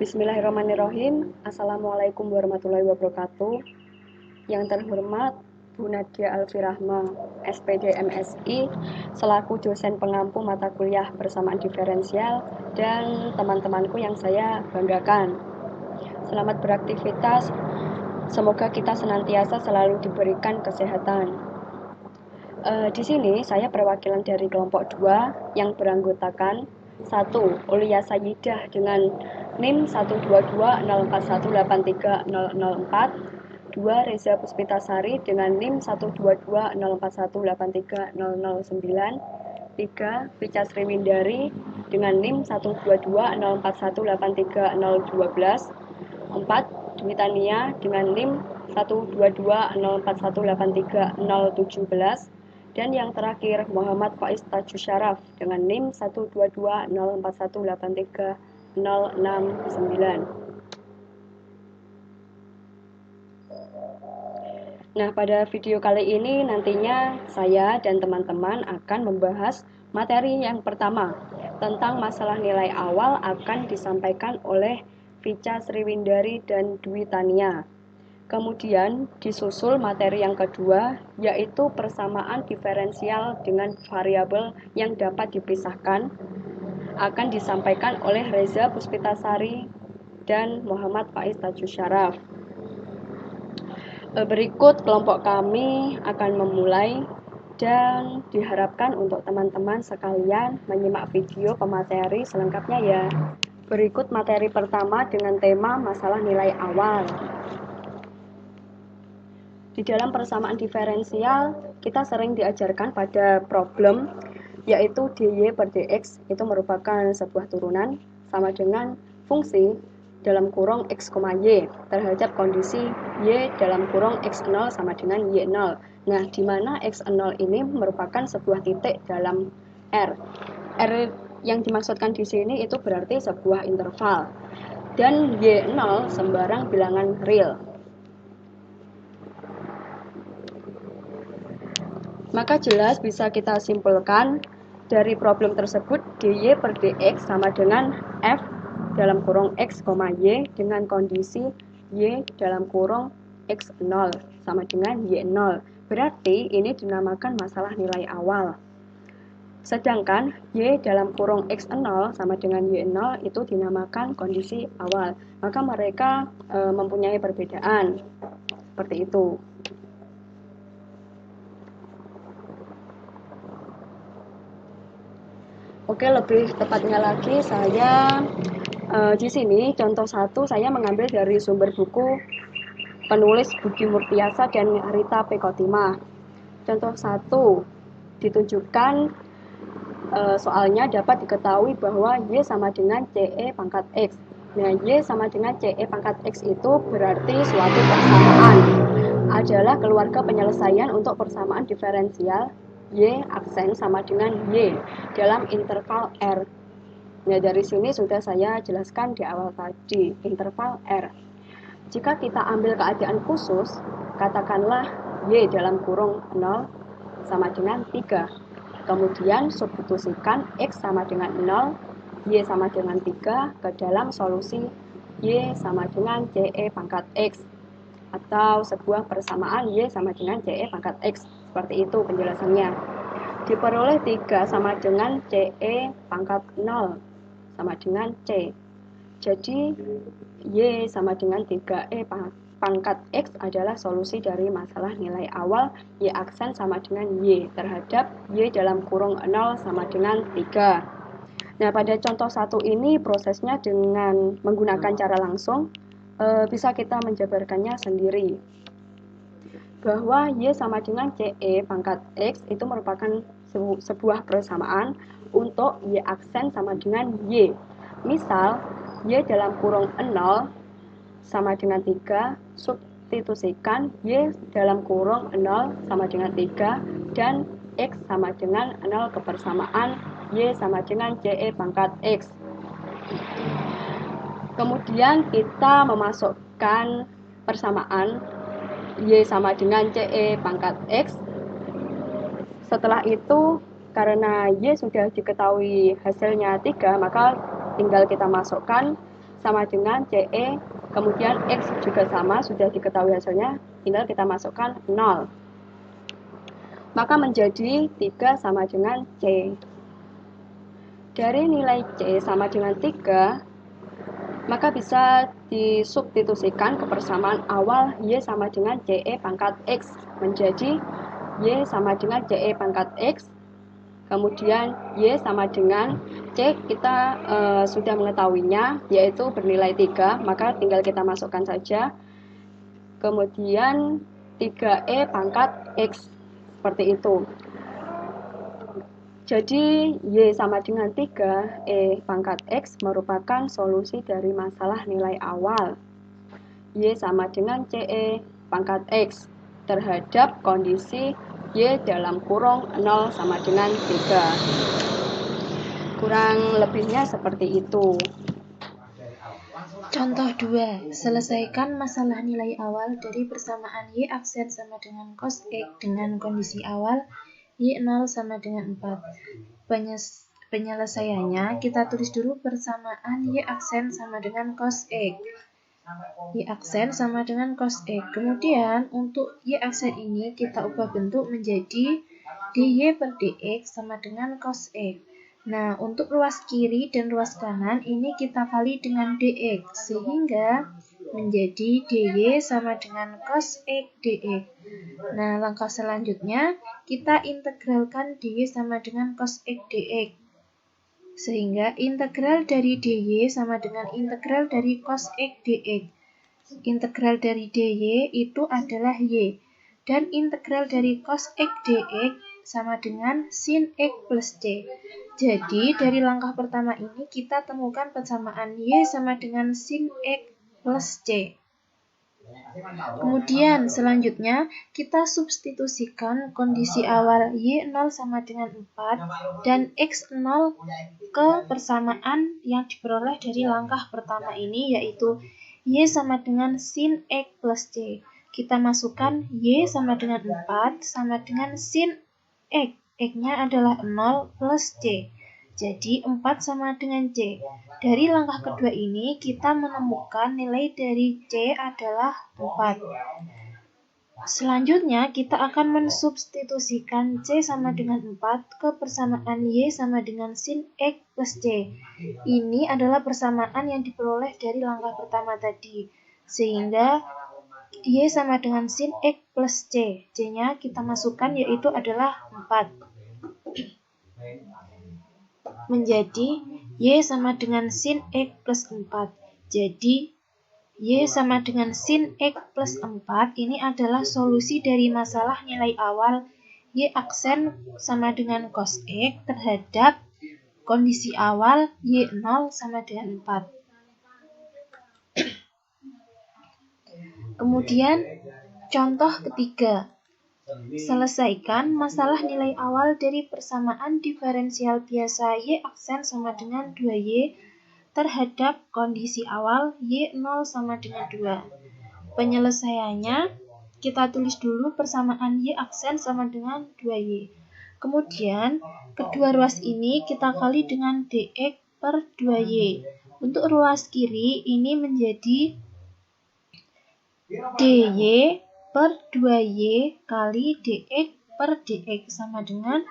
Bismillahirrahmanirrahim. Assalamualaikum warahmatullahi wabarakatuh. Yang terhormat Bu Nadia Alfirahma, SPD MSI, selaku dosen pengampu mata kuliah persamaan diferensial, dan teman-temanku yang saya banggakan. Selamat beraktivitas. Semoga kita senantiasa selalu diberikan kesehatan. Di sini saya perwakilan dari kelompok 2 yang beranggotakan 1. Ulia Sayyidah dengan NIM 12204183004, 2. Reza Puspitasari dengan NIM 12204183009, 3. Pica Sriwindari dengan NIM 12204183012, 4. Dwi Tania dengan NIM 12204183017, dan yang terakhir Muhammad Faiz Tajus Syaraf dengan NIM 12204183069. Nah, pada video kali ini nantinya saya dan teman-teman akan membahas materi yang pertama tentang masalah nilai awal akan disampaikan oleh Pica Sriwindari dan Dwi Tania. Kemudian disusul materi yang kedua, yaitu persamaan diferensial dengan variabel yang dapat dipisahkan, akan disampaikan oleh Reza Puspitasari dan Muhammad Faiz Tajus Syaraf. Berikut kelompok kami akan memulai, dan diharapkan untuk teman-teman sekalian menyimak video pemateri selengkapnya ya. Berikut materi pertama dengan tema masalah nilai awal. Di dalam persamaan diferensial, kita sering diajarkan pada problem, yaitu dy per dx itu merupakan sebuah turunan sama dengan fungsi dalam kurung x, y terhadap kondisi y dalam kurung x0 sama dengan y0. Nah, di mana x0 ini merupakan sebuah titik dalam R. R yang dimaksudkan di sini itu berarti sebuah interval, dan y0 sembarang bilangan real. Maka jelas bisa kita simpulkan dari problem tersebut dy per dx sama dengan f dalam kurung x, y dengan kondisi y dalam kurung x0 sama dengan y0. Berarti ini dinamakan masalah nilai awal. Sedangkan y dalam kurung x0 sama dengan y0 itu dinamakan kondisi awal. Maka mereka mempunyai perbedaan. Seperti itu. Oke, lebih tepatnya lagi saya di sini contoh 1 saya mengambil dari sumber buku penulis Budi Murtiasa dan Rita P. Kotima. Contoh 1 ditunjukkan soalnya dapat diketahui bahwa y sama dengan ce pangkat x. Nah, y sama dengan ce pangkat x itu berarti suatu persamaan adalah keluarga penyelesaian untuk persamaan diferensial y aksen sama dengan y dalam interval R. Nah, dari sini sudah saya jelaskan di awal tadi, interval R. Jika kita ambil keadaan khusus, katakanlah y dalam kurung 0 sama dengan 3. Kemudian substitusikan x sama dengan 0, y sama dengan 3 ke dalam solusi y sama dengan ce pangkat x, atau sebuah persamaan y sama dengan ce pangkat x. Seperti itu penjelasannya. Diperoleh 3 sama dengan ce pangkat 0 sama dengan c. Jadi y sama dengan 3e pangkat x adalah solusi dari masalah nilai awal y aksen sama dengan y terhadap y dalam kurung 0 sama dengan 3. Nah, pada contoh 1 ini prosesnya dengan menggunakan cara langsung, bisa kita menjabarkannya sendiri. Bahwa y sama dengan ce pangkat x itu merupakan sebuah persamaan untuk y aksen sama dengan y. Misal, y dalam kurung 0 sama dengan 3, substitusikan y dalam kurung 0 sama dengan 3, dan x sama dengan 0 ke persamaan y sama dengan ce pangkat x. Kemudian kita memasukkan persamaan y sama dengan ce pangkat x. Setelah itu, karena y sudah diketahui hasilnya 3, maka tinggal kita masukkan sama dengan CE, kemudian X juga sama, sudah diketahui hasilnya, tinggal kita masukkan 0. Maka menjadi 3 sama dengan C. Dari nilai C sama dengan 3, maka bisa disubstitusikan kebersamaan awal Y sama dengan CE pangkat X menjadi Y sama dengan CE pangkat X, kemudian Y sama dengan C kita sudah mengetahuinya, yaitu bernilai 3, maka tinggal kita masukkan saja, kemudian 3E pangkat X, seperti itu. Jadi Y sama dengan 3, E pangkat X merupakan solusi dari masalah nilai awal. Y sama dengan CE pangkat X terhadap kondisi Y dalam kurung 0 sama dengan 3. Kurang lebihnya seperti itu. Contoh 2. Selesaikan masalah nilai awal dari persamaan Y aksen sama dengan cos X dengan kondisi awal Y0 sama dengan 4. Penyelesaiannya, kita tulis dulu persamaan Y aksen sama dengan cos X. Y aksen sama dengan cos X. Kemudian, untuk Y aksen ini kita ubah bentuk menjadi dy per dx sama dengan cos X. Nah, untuk ruas kiri dan ruas kanan ini kita kali dengan dx, sehingga menjadi dy sama dengan cos X dx. Nah, langkah selanjutnya kita integralkan dy sama dengan cos X dx. Sehingga integral dari dy sama dengan integral dari cos X dx. Integral dari dy itu adalah y. Dan integral dari cos X dx sama dengan sin X plus c. Jadi, dari langkah pertama ini kita temukan persamaan y sama dengan sin X plus c. Kemudian selanjutnya kita substitusikan kondisi awal y0 sama dengan 4 dan x0 ke persamaan yang diperoleh dari langkah pertama ini, yaitu y sama dengan sin X plus c. Kita masukkan y sama dengan 4 sama dengan sin X. X-nya adalah 0 plus c. Jadi 4 sama dengan C. Dari langkah kedua ini kita menemukan nilai dari C adalah 4. Selanjutnya kita akan mensubstitusikan C sama dengan 4 ke persamaan Y sama dengan sin X plus C. Ini adalah persamaan yang diperoleh dari langkah pertama tadi. Sehingga Y sama dengan sin X plus C. C-nya kita masukkan yaitu adalah 4. Menjadi Y sama dengan sin X plus 4. Jadi, Y sama dengan sin X plus 4 ini adalah solusi dari masalah nilai awal Y aksen sama dengan cos X terhadap kondisi awal Y0 sama dengan 4. Kemudian, contoh ketiga. Selesaikan masalah nilai awal dari persamaan diferensial biasa Y aksen sama dengan 2Y terhadap kondisi awal Y0 sama dengan 2. Penyelesaiannya, kita tulis dulu persamaan Y aksen sama dengan 2Y. Kemudian, kedua ruas ini kita kali dengan dx per 2Y. Untuk ruas kiri ini menjadi dy per 2y kali dx per dx sama dengan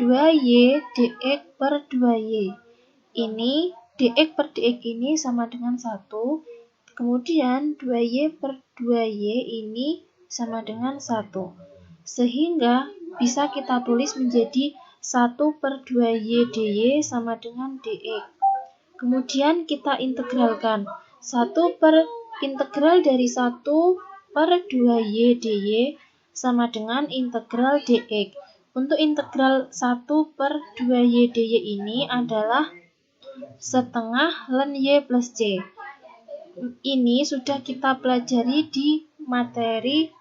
2y dx per 2y. Ini dx per dx ini sama dengan 1. Kemudian 2y per 2y ini sama dengan 1. Sehingga bisa kita tulis menjadi 1 per 2y dy sama dengan dx. Kemudian kita integralkan 1 per integral dari 1 per 2y dy sama dengan integral dx. Untuk integral 1 per 2y dy ini adalah setengah ln y plus c. Ini sudah kita pelajari di materi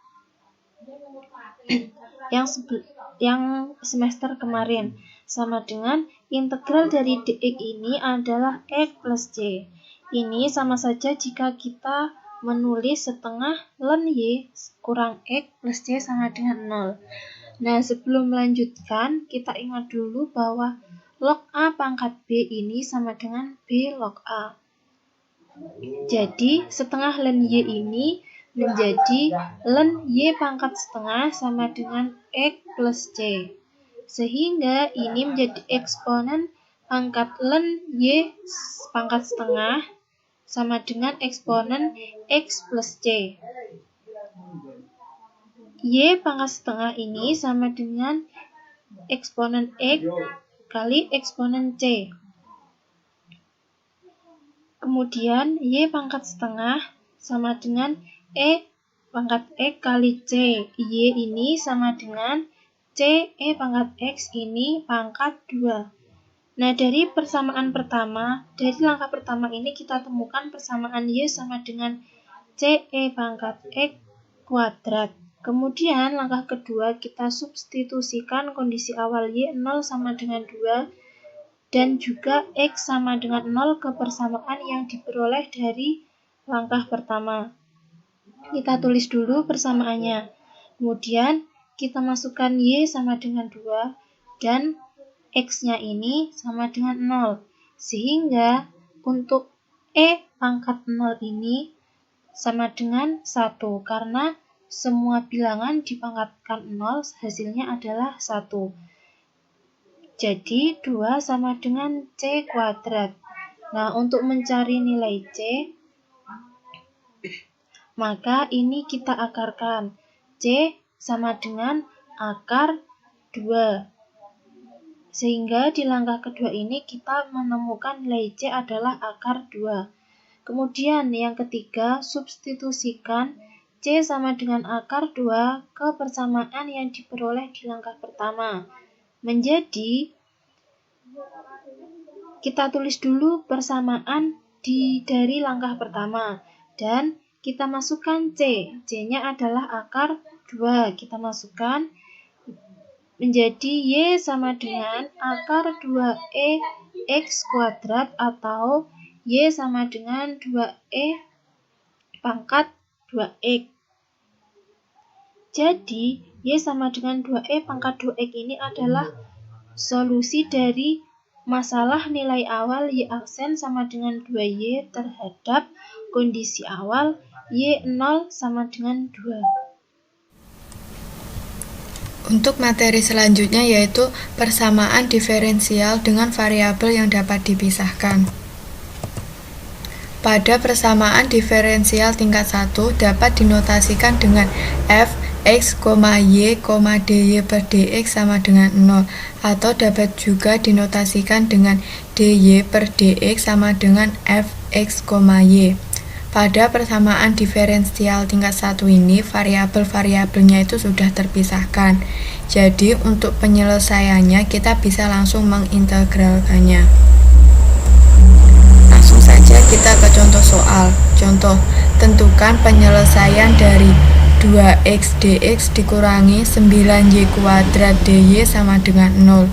yang semester kemarin. Sama dengan integral dari dx ini adalah x plus c. Ini sama saja jika kita menulis setengah ln y kurang x plus c sama dengan 0. Nah, sebelum melanjutkan, kita ingat dulu bahwa log A pangkat B ini sama dengan B log A. Jadi, setengah len Y ini menjadi len Y pangkat setengah sama dengan X plus C. Sehingga ini menjadi eksponen pangkat len Y pangkat setengah sama dengan eksponen X plus C. Y pangkat setengah ini sama dengan eksponen X kali eksponen C. Kemudian Y pangkat setengah sama dengan E pangkat X kali C. Y ini sama dengan C E pangkat X ini pangkat 2. Nah, dari persamaan pertama, dari langkah pertama ini kita temukan persamaan Y sama dengan C E pangkat X kuadrat. Kemudian langkah kedua kita substitusikan kondisi awal Y 0 sama dengan 2 dan juga X sama dengan 0 ke persamaan yang diperoleh dari langkah pertama. Kita tulis dulu persamaannya. Kemudian kita masukkan Y sama dengan 2 dan X-nya ini sama dengan 0. Sehingga untuk E pangkat 0 ini sama dengan 1 karena semua bilangan dipangkatkan 0 hasilnya adalah 1. Jadi 2 sama dengan C kuadrat. Nah, untuk mencari nilai C, maka ini kita akarkan. C sama dengan akar 2. Sehingga di langkah kedua ini kita menemukan nilai C adalah akar 2. Kemudian yang ketiga, substitusikan C sama dengan akar 2 ke persamaan yang diperoleh di langkah pertama. Menjadi, kita tulis dulu persamaan dari langkah pertama. Dan kita masukkan C. C-nya adalah akar 2. Kita masukkan menjadi Y sama dengan akar 2E X kuadrat atau Y sama dengan 2E pangkat 2X. Jadi, Y sama dengan 2E pangkat 2X ini adalah solusi dari masalah nilai awal Y aksen sama dengan 2Y terhadap kondisi awal Y 0 sama dengan 2. Untuk materi selanjutnya yaitu persamaan diferensial dengan variabel yang dapat dipisahkan. Pada persamaan diferensial tingkat 1 dapat dinotasikan dengan f x, y, dy per dx sama dengan 0 atau dapat juga dinotasikan dengan dy per dx sama dengan fx, y. Pada persamaan diferensial tingkat 1 ini, variabel-variabelnya itu sudah terpisahkan. Jadi, untuk penyelesaiannya kita bisa langsung mengintegralkannya. Langsung saja kita ke contoh soal. Contoh, tentukan penyelesaian dari 2x dx dikurangi 9y kuadrat dy sama dengan 0.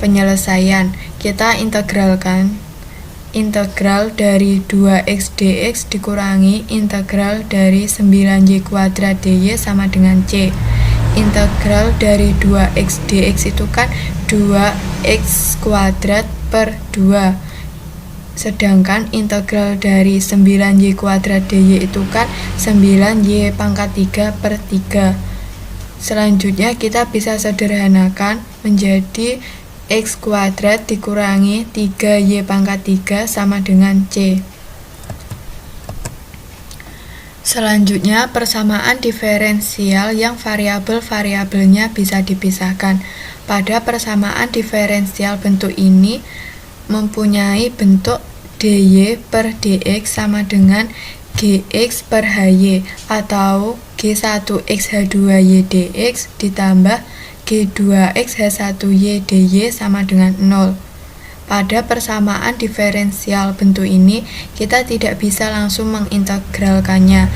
Penyelesaian, kita integralkan. Integral dari 2x dx dikurangi integral dari 9y kuadrat dy sama dengan c. Integral dari 2x dx itu kan 2x kuadrat per 2. Sedangkan integral dari 9y kuadrat dy itu kan 9y pangkat 3 per 3. Selanjutnya kita bisa sederhanakan menjadi x kuadrat dikurangi 3y pangkat 3 sama dengan c. Selanjutnya, persamaan diferensial yang variabel-variabelnya bisa dipisahkan. Pada persamaan diferensial bentuk ini mempunyai bentuk dy per dx sama dengan gx per hy atau g1x h2y dx ditambah g2x h1y dy sama dengan 0. Pada persamaan diferensial bentuk ini, kita tidak bisa langsung mengintegralkannya.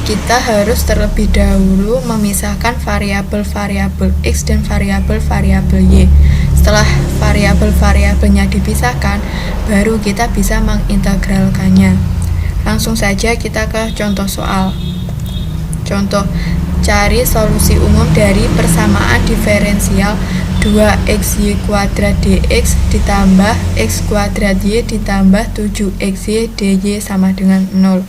Kita harus terlebih dahulu memisahkan variabel-variabel x dan variabel-variabel y. Setelah variabel-variabelnya dipisahkan, baru kita bisa mengintegralkannya. Langsung saja kita ke contoh soal. Contoh, cari solusi umum dari persamaan diferensial 2xy kuadrat dx ditambah x kuadrat y ditambah 7xy dy sama dengan 0.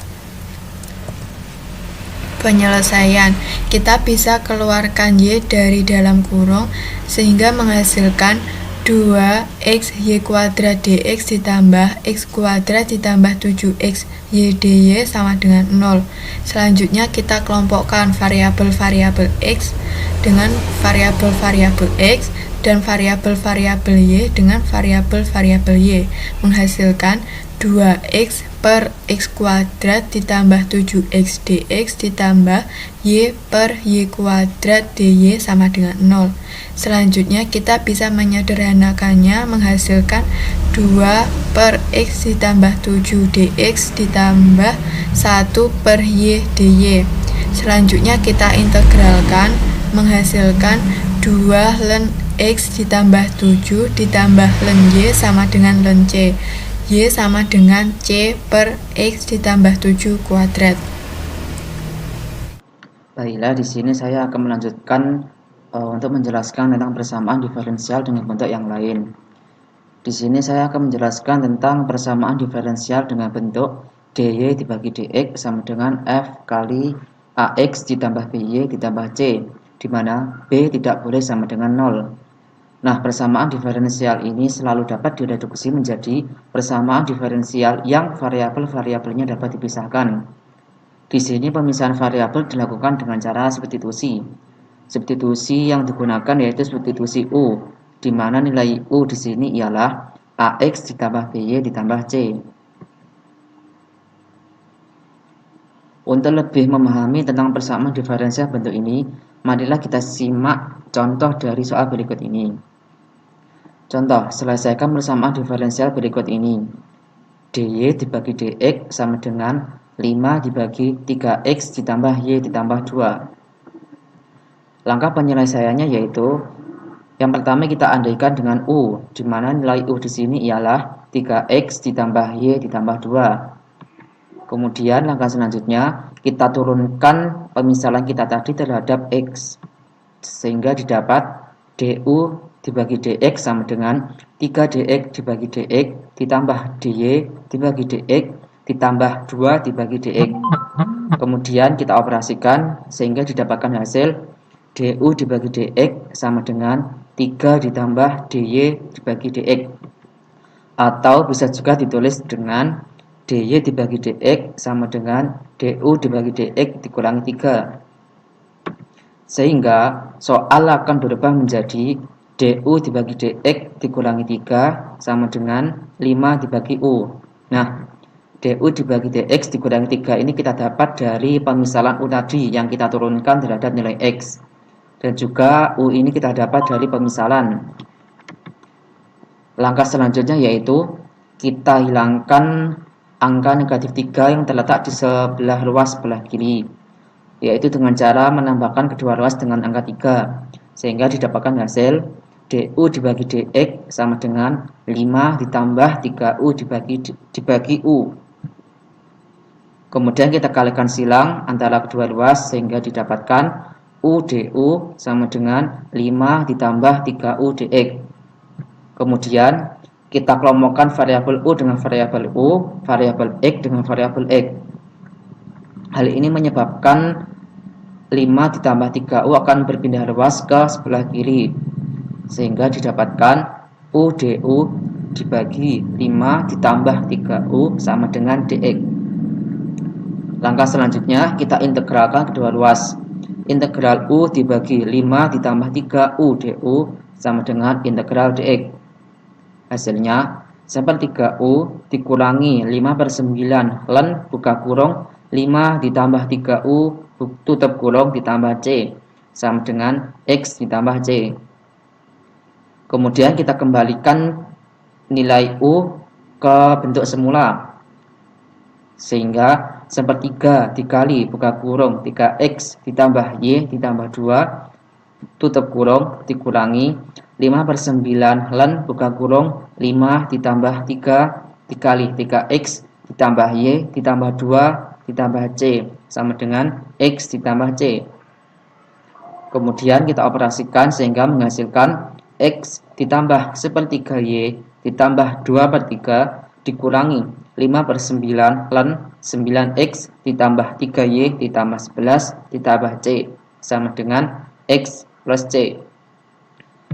Penyelesaian, kita bisa keluarkan y dari dalam kurung sehingga menghasilkan 2xy kuadrat dx ditambah x kuadrat ditambah 7x y dy sama dengan 0. Selanjutnya kita kelompokkan variabel-variabel x dengan variabel-variabel x dan variabel-variabel y dengan variabel-variabel y, menghasilkan 2x per x kuadrat ditambah 7x dx ditambah y per y kuadrat dy sama dengan 0. Selanjutnya kita bisa menyederhanakannya menghasilkan 2 per x ditambah 7 dx ditambah 1 per y dy. Selanjutnya kita integralkan menghasilkan 2 ln x ditambah 7 ditambah ln y sama dengan ln c. Y sama dengan c per x ditambah 7 kuadrat. Baiklah, di sini saya akan melanjutkan untuk menjelaskan tentang persamaan diferensial dengan bentuk yang lain. Di sini saya akan menjelaskan tentang persamaan diferensial dengan bentuk dy dibagi dx sama dengan f kali ax ditambah by ditambah c, di mana b tidak boleh sama dengan 0. Nah, persamaan diferensial ini selalu dapat direduksi menjadi persamaan diferensial yang variabel-variabelnya dapat dipisahkan. Di sini pemisahan variabel dilakukan dengan cara substitusi. Substitusi yang digunakan yaitu substitusi U, di mana nilai U di sini ialah AX ditambah BY ditambah C. Untuk lebih memahami tentang persamaan diferensial bentuk ini, marilah kita simak contoh dari soal berikut ini. Contoh, selesaikan persamaan diferensial berikut ini. dy dibagi dx sama dengan 5 dibagi 3x ditambah y ditambah 2. Langkah penyelesaiannya yaitu yang pertama kita andaikan dengan u, di mana nilai u di sini ialah 3x ditambah y ditambah 2. Kemudian langkah selanjutnya kita turunkan pemisalan kita tadi terhadap x, sehingga didapat du dibagi dx sama dengan 3dx dibagi dx ditambah dy dibagi dx ditambah 2 dibagi dx. Kemudian kita operasikan sehingga didapatkan hasil du dibagi dx sama dengan 3 ditambah dy dibagi dx. Atau bisa juga ditulis dengan dy dibagi dx sama dengan du dibagi dx dikurangi 3. Sehingga soal akan berubah menjadi du dibagi dx dikurangi 3 sama dengan 5 dibagi u. Nah, du dibagi dx dikurangi 3 ini kita dapat dari pemisalan u tadi yang kita turunkan terhadap nilai x. Dan juga u ini kita dapat dari pemisalan. Langkah selanjutnya yaitu kita hilangkan angka negatif 3 yang terletak di sebelah ruas sebelah kiri, yaitu dengan cara menambahkan kedua ruas dengan angka 3, sehingga didapatkan hasil du dibagi dx sama dengan 5 ditambah 3u dibagi u. Kemudian kita kalikan silang antara kedua ruas sehingga didapatkan u du sama dengan 5 ditambah 3u dx. Kemudian kita kelompokkan variabel u dengan variabel u, variabel x dengan variabel x. Hal ini menyebabkan 5 ditambah 3u akan berpindah ruas ke sebelah kiri, sehingga didapatkan u du dibagi 5 ditambah 3u sama dengan dx. Langkah selanjutnya kita integralkan kedua ruas. Integral u dibagi 5 ditambah 3u du sama dengan integral dx. Hasilnya 1/3u dikurangi 5/9 ln buka kurung 5 ditambah 3u tutup kurung ditambah c sama dengan x ditambah c. Kemudian kita kembalikan nilai u ke bentuk semula, sehingga 1/3 dikali buka kurung 3x ditambah y ditambah 2 tutup kurung dikurangi 5/9 ln buka kurung 5 ditambah 3 dikali 3x ditambah y ditambah 2 ditambah c sama dengan x ditambah c. Kemudian kita operasikan sehingga menghasilkan X ditambah 1/3Y ditambah 2/3 dikurangi 5/9 ln 9X ditambah 3Y ditambah 11 ditambah C sama dengan X plus C.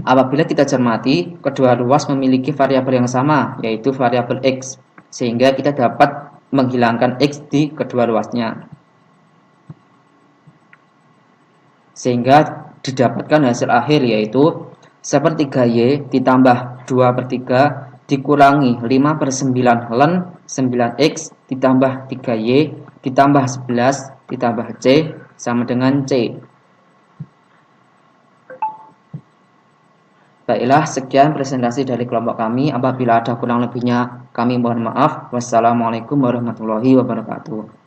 Apabila kita cermati, kedua ruas memiliki variabel yang sama, yaitu variabel X, sehingga kita dapat menghilangkan X di kedua ruasnya. Sehingga didapatkan hasil akhir yaitu 1/3Y ditambah 2/3 dikurangi 5/9 ln 9X ditambah 3Y ditambah 11 ditambah C sama dengan C. Baiklah, sekian presentasi dari kelompok kami. Apabila ada kurang lebihnya, kami mohon maaf. Wassalamualaikum warahmatullahi wabarakatuh.